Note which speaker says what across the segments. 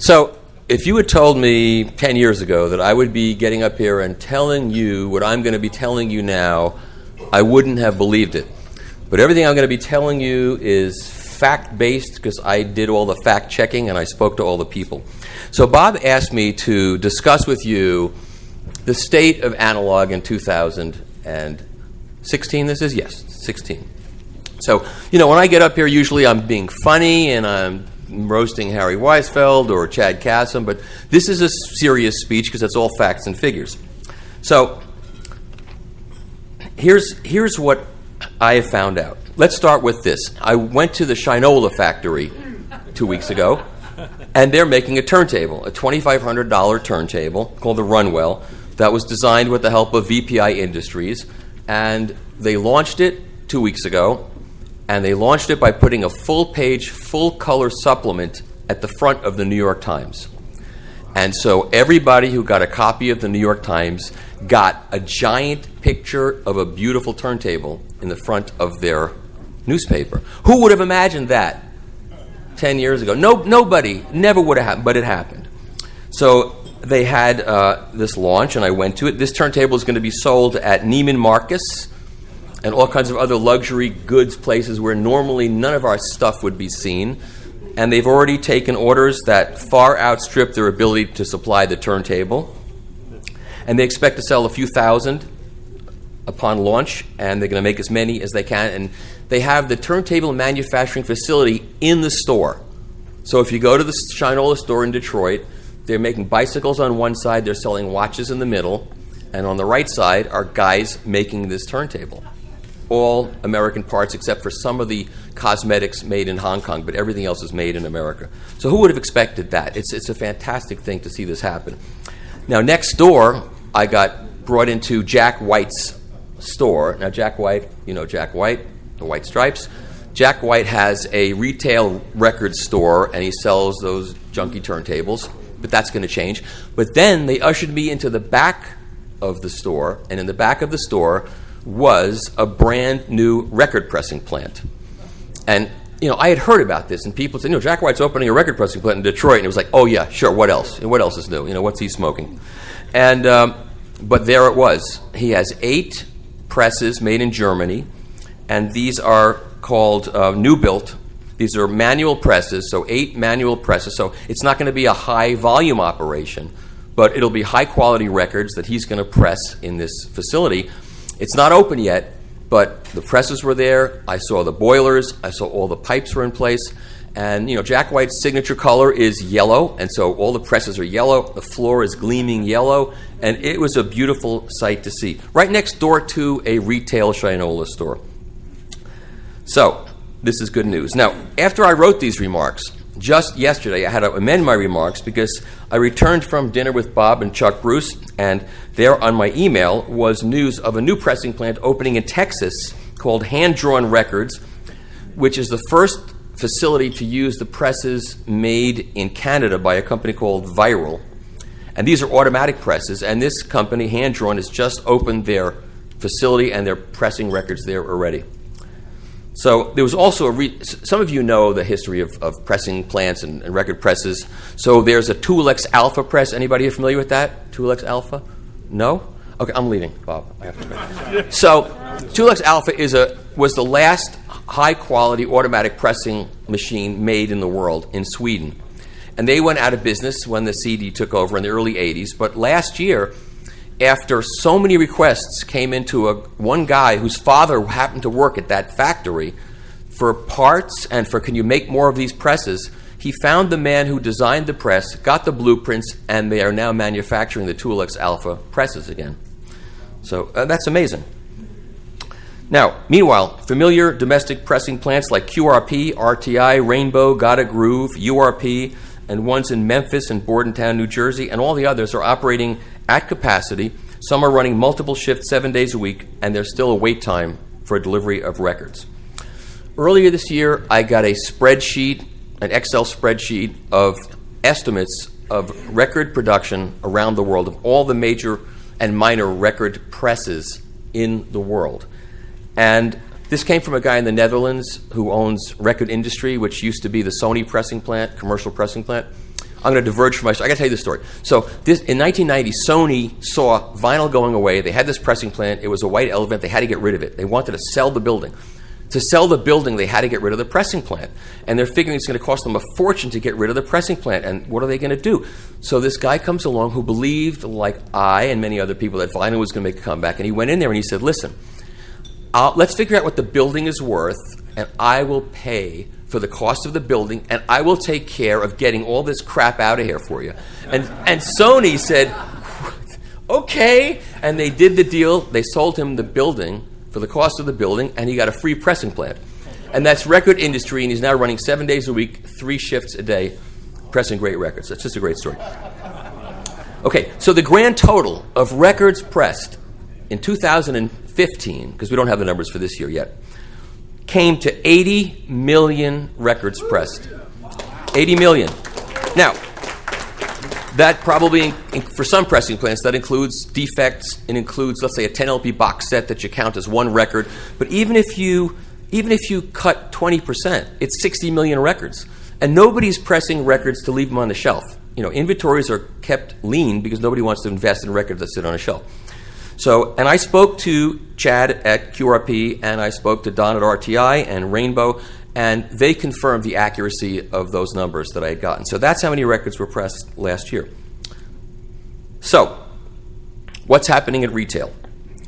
Speaker 1: So if you had told me 10 years ago that I would be getting up here and telling you what I'm going to be telling you now, I wouldn't have believed it. But everything I'm going to be telling you is fact-based because I did all the fact-checking and I spoke to all the people. So Bob asked me to discuss with you the state of analog in 2016. This is? Yes, 16. So, when I get up here, usually I'm being funny and I'm roasting Harry Weisfeld or Chad Kassem, but this is a serious speech because it's all facts and figures. So, here's what I have found out. Let's start with this. I went to the Shinola factory 2 weeks ago, and they're making a turntable, a $2,500 turntable called the Runwell that was designed with the help of VPI Industries, and they launched it 2 weeks ago, and they launched it by putting a full-page, full-color supplement at the front of the New York Times. And so everybody who got a copy of the New York Times got a giant picture of a beautiful turntable in the front of their newspaper. Who would have imagined that 10 years ago? Nobody, never would have happened, but it happened. So they had this launch, and I went to it. This turntable is going to be sold at Neiman Marcus and all kinds of other luxury goods places where normally none of our stuff would be seen. And they've already taken orders that far outstrip their ability to supply the turntable. And they expect to sell a few thousand upon launch, and they're going to make as many as they can. And they have the turntable manufacturing facility in the store. So if you go to the Shinola store in Detroit, they're making bicycles on one side, they're selling watches in the middle, and on the right side are guys making this turntable. All American parts except for some of the cosmetics made in Hong Kong, but everything else is made in America. So who would have expected that? It's a fantastic thing to see this happen. Now, next door, I got brought into Jack White's store. Now, Jack White, Jack White, the White Stripes. Jack White has a retail record store, and he sells those junky turntables, but that's going to change. But then they ushered me into the back of the store, and in the back of the store was a brand new record pressing plant. And, I had heard about this, and people said, Jack White's opening a record pressing plant in Detroit. And it was like, oh, yeah, sure, what else? And what else is new? What's he smoking? And, but there it was. He has 8 presses made in Germany, and these are called new built. These are manual presses, so 8 manual presses. So it's not going to be a high volume operation, but it'll be high quality records that he's going to press in this facility. It's not open yet, but the presses were there. I saw the boilers. I saw all the pipes were in place. And, Jack White's signature color is yellow, and so all the presses are yellow. The floor is gleaming yellow, and it was a beautiful sight to see. Right next door to a retail Shinola store. So, this is good news. Now, after I wrote these remarks, just yesterday I had to amend my remarks because I returned from dinner with Bob and Chuck Bruce, and there on my email was news of a new pressing plant opening in Texas called Hand Drawn Records, which is the first facility to use the presses made in Canada by a company called Viral. And these are automatic presses, and this company, Hand Drawn, has just opened their facility and they're pressing records there already. So there was also some of you know the history of pressing plants and record presses. So there's a Tulex Alpha press. Anybody familiar with that? Tulex Alpha? No? Okay, I'm leaving, Bob. I have to go. So Tulex Alpha was the last high-quality automatic pressing machine made in the world in Sweden. And they went out of business when the CD took over in the early 80s. But last year, after so many requests came into one guy whose father happened to work at that factory for parts and for can you make more of these presses, he found the man who designed the press, got the blueprints, and they are now manufacturing the Tulex Alpha presses again. So that's amazing. Now, meanwhile, familiar domestic pressing plants like QRP, RTI, Rainbow, Gotta Groove, URP, and ones in Memphis and Bordentown, New Jersey, and all the others are operating at capacity. Some are running multiple shifts 7 days a week, and there's still a wait time for delivery of records. Earlier this year, I got a spreadsheet, an Excel spreadsheet of estimates of record production around the world of all the major and minor record presses in the world. And this came from a guy in the Netherlands who owns Record Industry, which used to be the Sony pressing plant, commercial pressing plant. I'm going to diverge from my story. I got to tell you this story. So in 1990, Sony saw vinyl going away. They had this pressing plant. It was a white elephant. They had to get rid of it. They wanted to sell the building. To sell the building, they had to get rid of the pressing plant. And they're figuring it's going to cost them a fortune to get rid of the pressing plant. And what are they going to do? So this guy comes along who believed, like I and many other people, that vinyl was going to make a comeback. And he went in there and he said, listen, let's figure out what the building is worth, and I will pay for the cost of the building, and I will take care of getting all this crap out of here for you. And Sony said, okay. And they did the deal. They sold him the building for the cost of the building, and he got a free pressing plant. And that's record industry, and he's now running 7 days a week, 3 shifts a day, pressing great records. That's just a great story. Okay, so the grand total of records pressed in 2015, because we don't have the numbers for this year yet, came to 80 million records pressed. 80 million. Now, that probably, for some pressing plants, that includes defects. It includes, let's say, a 10 LP box set that you count as one record. But even if you cut 20%, it's 60 million records. And nobody's pressing records to leave them on the shelf. You know, inventories are kept lean because nobody wants to invest in records that sit on a shelf. So, and I spoke to Chad at QRP, and I spoke to Don at RTI and Rainbow, and they confirmed the accuracy of those numbers that I had gotten. So that's how many records were pressed last year. So, what's happening at retail?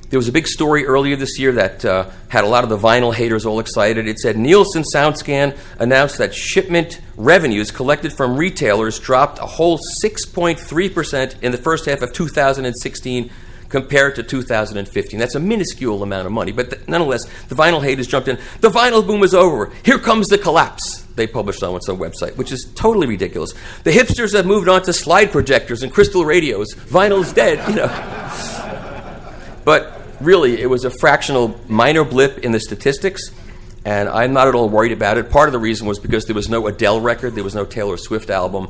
Speaker 1: There was a big story earlier this year that had a lot of the vinyl haters all excited. It said Nielsen SoundScan announced that shipment revenues collected from retailers dropped a whole 6.3% in the first half of 2016 compared to 2015. That's a minuscule amount of money, but nonetheless, the vinyl haters jumped in. The vinyl boom is over. Here comes the collapse, they published on some website, which is totally ridiculous. The hipsters have moved on to slide projectors and crystal radios. Vinyl's dead, you know. But really, it was a fractional minor blip in the statistics, and I'm not at all worried about it. Part of the reason was because there was no Adele record, there was no Taylor Swift album,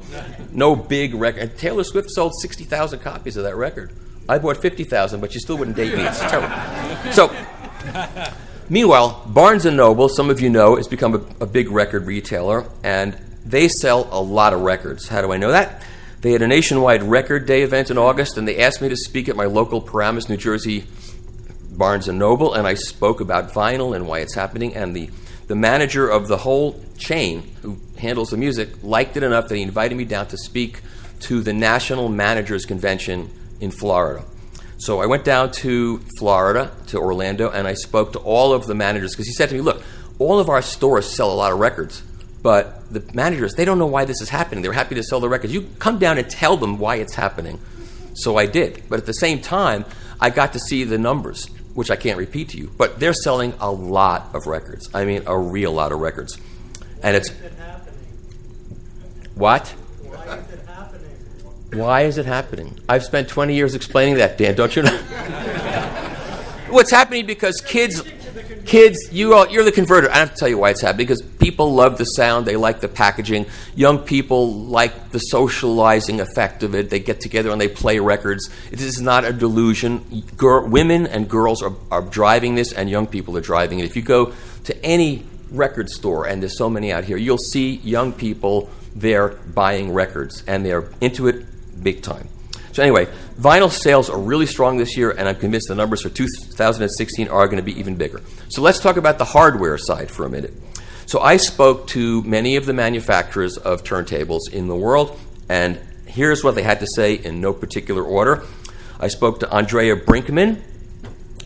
Speaker 1: no big record. And Taylor Swift sold 60,000 copies of that record. I bought 50,000, but you still wouldn't date me. It's terrible. So, meanwhile, Barnes & Noble, some of you know, has become a big record retailer, and they sell a lot of records. How do I know that? They had a nationwide record day event in August, and they asked me to speak at my local Paramus, New Jersey Barnes & Noble, and I spoke about vinyl and why it's happening, and the manager of the whole chain who handles the music liked it enough that he invited me down to speak to the National Managers Convention in Florida. So I went down to Florida, to Orlando, and I spoke to all of the managers, because he said to me, look, all of our stores sell a lot of records, but the managers, they don't know why this is happening. They're happy to sell the records. You come down and tell them why it's happening. So I did. But at the same time, I got to see the numbers, which I can't repeat to you, but they're selling a lot of records. I mean, a real lot of records. And it's... What?
Speaker 2: Why is it happening?
Speaker 1: Why is it happening? I've spent 20 years explaining that, Dan, don't you know? What's happening because kids, you're the converter. I don't have to tell you why it's happening, because people love the sound, they like the packaging. Young people like the socializing effect of it. They get together and they play records. It is not a delusion. Women and girls are driving this, and young people are driving it. If you go to any record store, and there's so many out here, you'll see young people there buying records, and they're into it big time. So anyway, vinyl sales are really strong this year, and I'm convinced the numbers for 2016 are going to be even bigger. So let's talk about the hardware side for a minute. So I spoke to many of the manufacturers of turntables in the world, and here's what they had to say in no particular order. I spoke to Andrea Brinkman.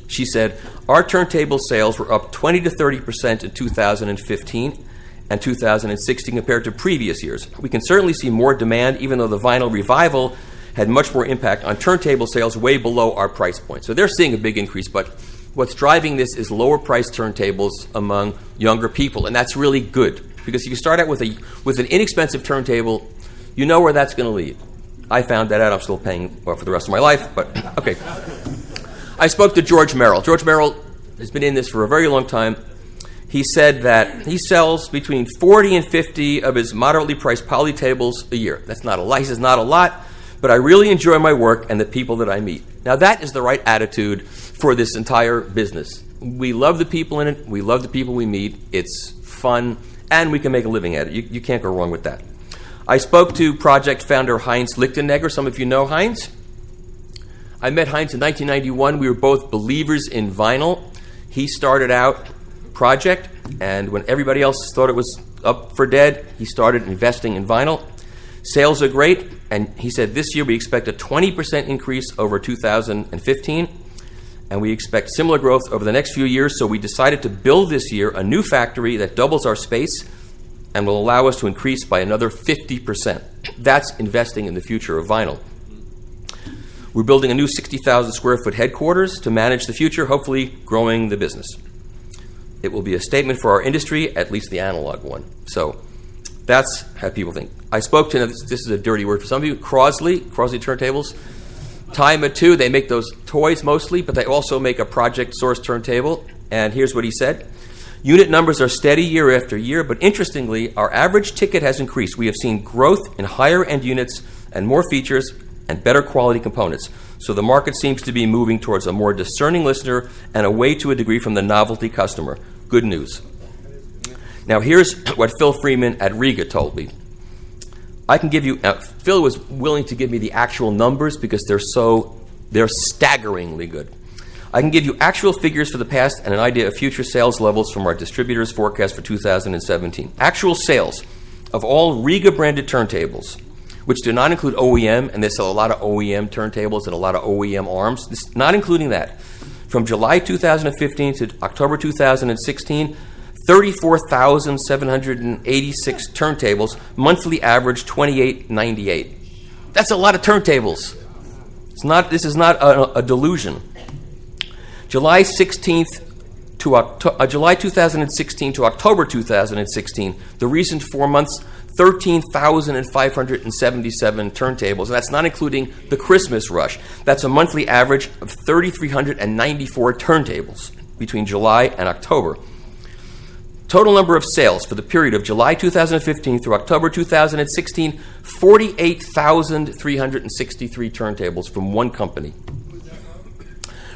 Speaker 1: She said, our turntable sales were up 20 to 30% in 2015 and 2016 compared to previous years. We can certainly see more demand, even though the vinyl revival had much more impact on turntable sales way below our price point. So they're seeing a big increase, but what's driving this is lower priced turntables among younger people, and that's really good, because if you start out with an inexpensive turntable, you know where that's going to lead. I found that out. I'm still paying for the rest of my life, but okay. I spoke to George Merrill. George Merrill has been in this for a very long time. He said that he sells between 40 and 50 of his moderately priced poly tables a year. That's not a lot. He says not a lot, but I really enjoy my work and the people that I meet. Now that is the right attitude for this entire business. We love the people in it. We love the people we meet. It's fun, and we can make a living at it. You can't go wrong with that. I spoke to project founder Heinz Lichtenegger. Some of you know Heinz. I met Heinz in 1991. We were both believers in vinyl. He started out project, and when everybody else thought it was up for dead, he started investing in vinyl. Sales are great, and he said this year we expect a 20% increase over 2015, and we expect similar growth over the next few years, so we decided to build this year a new factory that doubles our space and will allow us to increase by another 50%. That's investing in the future of vinyl. We're building a new 60,000 square foot headquarters to manage the future, hopefully growing the business. It will be a statement for our industry, at least the analog one. So that's how people think. I spoke to, this is a dirty word for some of you, Crosley turntables. Time at 2, they make those toys mostly, but they also make a project source turntable. And here's what he said. Unit numbers are steady year after year, but interestingly, our average ticket has increased. We have seen growth in higher end units and more features and better quality components. So the market seems to be moving towards a more discerning listener and away to a degree from the novelty customer. Good news. Now here's what Phil Freeman at Riga told me. I can give you, Phil was willing to give me the actual numbers because they're staggeringly good. I can give you actual figures for the past and an idea of future sales levels from our distributors' forecast for 2017. Actual sales of all Riga branded turntables, which do not include OEM, and they sell a lot of OEM turntables and a lot of OEM arms, not including that. From July 2015 to October 2016, 34,786 turntables, monthly average $28.98. That's a lot of turntables. This is not a delusion. July 2016 to October 2016, the recent 4 months, 13,577 turntables. And that's not including the Christmas rush. That's a monthly average of 3,394 turntables between July and October. Total number of sales for the period of July 2015 through October 2016, 48,363 turntables from one company.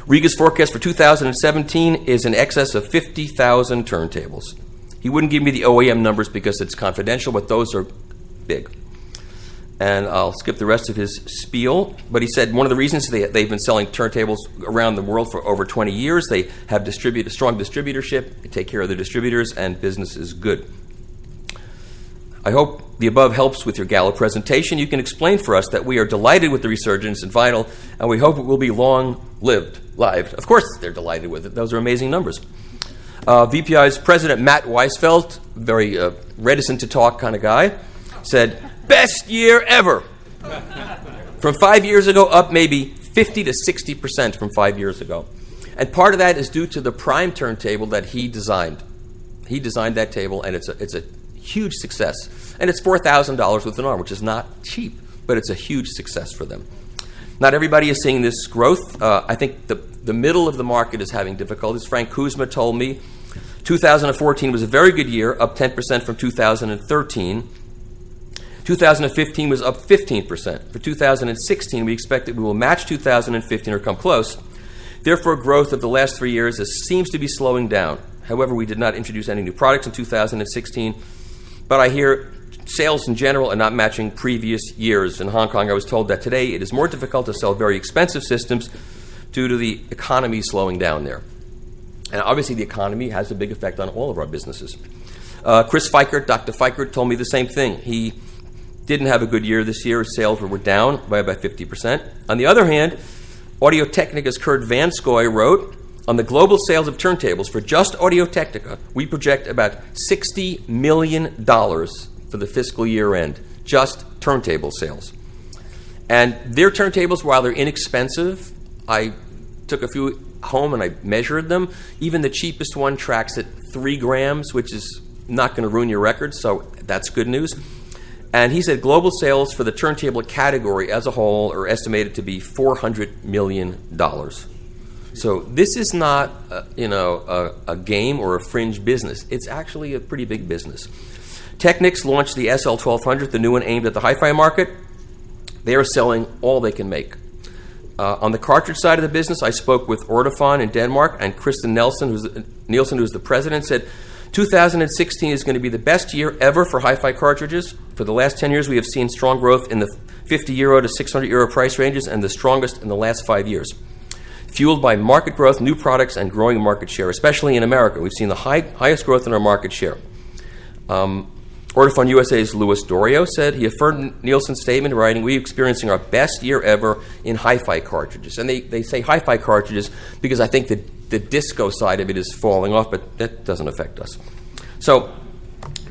Speaker 1: Riga's forecast for 2017 is in excess of 50,000 turntables. He wouldn't give me the OEM numbers because it's confidential, but those are big. And I'll skip the rest of his spiel, but he said one of the reasons they've been selling turntables around the world for over 20 years, they have strong distributorship, they take care of their distributors, and business is good. I hope the above helps with your Gala presentation. You can explain for us that we are delighted with the resurgence in vinyl, and we hope it will be long-lived. Of course they're delighted with it. Those are amazing numbers. VPI's president, Matt Weisfeld, very reticent to talk kind of guy, said, best year ever. From 5 years ago, up maybe 50 to 60% from 5 years ago. And part of that is due to the Prime turntable that he designed. He designed that table, and it's a huge success. And it's $4,000 with an arm, which is not cheap, but it's a huge success for them. Not everybody is seeing this growth. I think the middle of the market is having difficulties. Frank Kuzma told me 2014 was a very good year, up 10% from 2013. 2015 was up 15%. For 2016, we expect that we will match 2015 or come close. Therefore, growth of the last 3 years seems to be slowing down. However, we did not introduce any new products in 2016, but I hear sales in general are not matching previous years. In Hong Kong, I was told that today it is more difficult to sell very expensive systems due to the economy slowing down there. And obviously the economy has a big effect on all of our businesses. Chris Fikert, Dr. Fikert, told me the same thing. He didn't have a good year this year. His sales were down by about 50%. On the other hand, Audio-Technica's Kurt Vanskoy wrote, on the global sales of turntables for just Audio-Technica, we project about $60 million for the fiscal year end, just turntable sales. And their turntables, while they're inexpensive, I took a few home and I measured them. Even the cheapest one tracks at 3 grams, which is not going to ruin your record, so that's good news. And he said global sales for the turntable category as a whole are estimated to be $400 million. So this is not, a game or a fringe business. It's actually a pretty big business. Technics launched the SL1200, the new one aimed at the hi-fi market. They are selling all they can make. On the cartridge side of the business, I spoke with Ordofon in Denmark, and Kristen Nielsen, who's the president, said 2016 is going to be the best year ever for hi-fi cartridges. For the last 10 years, we have seen strong growth in the 50 euro to 600 euro price ranges and the strongest in the last 5 years. Fueled by market growth, new products, and growing market share, especially in America. We've seen the highest growth in our market share. Ortofon USA's Louis Dorio said he affirmed Nielsen's statement, writing, "We're experiencing our best year ever in hi-fi cartridges." And they say hi-fi cartridges because I think the disco side of it is falling off, but that doesn't affect us. So,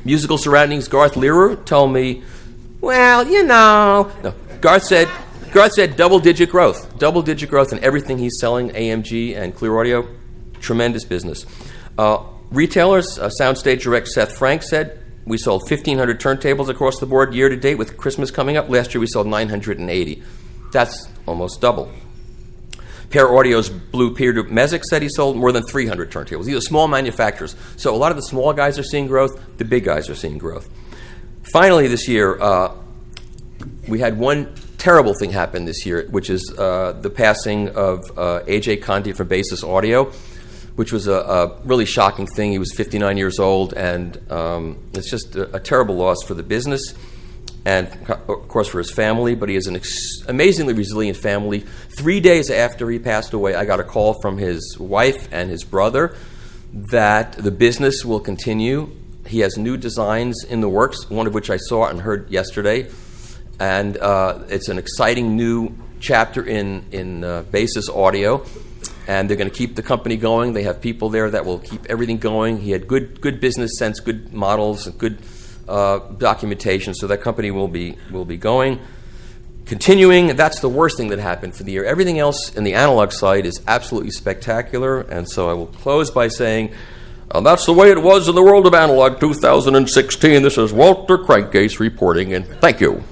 Speaker 1: musical surroundings, Garth Learer told me, well, you know. No, Garth said double-digit growth in everything he's selling, AMG and Clear Audio, tremendous business. Retailers, Soundstage Direct Seth Frank said, we sold 1,500 turntables across the board year to date with Christmas coming up. Last year we sold 980. That's almost double. Pear Audio's Blue Peter Mesic said he sold more than 300 turntables. These are small manufacturers. So a lot of the small guys are seeing growth. The big guys are seeing growth. Finally this year, we had one terrible thing happen this year, which is the passing of A.J. Conti from Basis Audio, which was a really shocking thing. He was 59 years old, and it's just a terrible loss for the business and, of course, for his family, but he has an amazingly resilient family. 3 days after he passed away, I got a call from his wife and his brother that the business will continue. He has new designs in the works, one of which I saw and heard yesterday, and it's an exciting new chapter in Basis Audio. And they're going to keep the company going. They have people there that will keep everything going. He had good business sense, good models, and good documentation. So that company will be going, continuing. That's the worst thing that happened for the year. Everything else in the analog side is absolutely spectacular. And so I will close by saying, that's the way it was in the world of analog 2016. This is Walter Crankcase reporting, and thank you.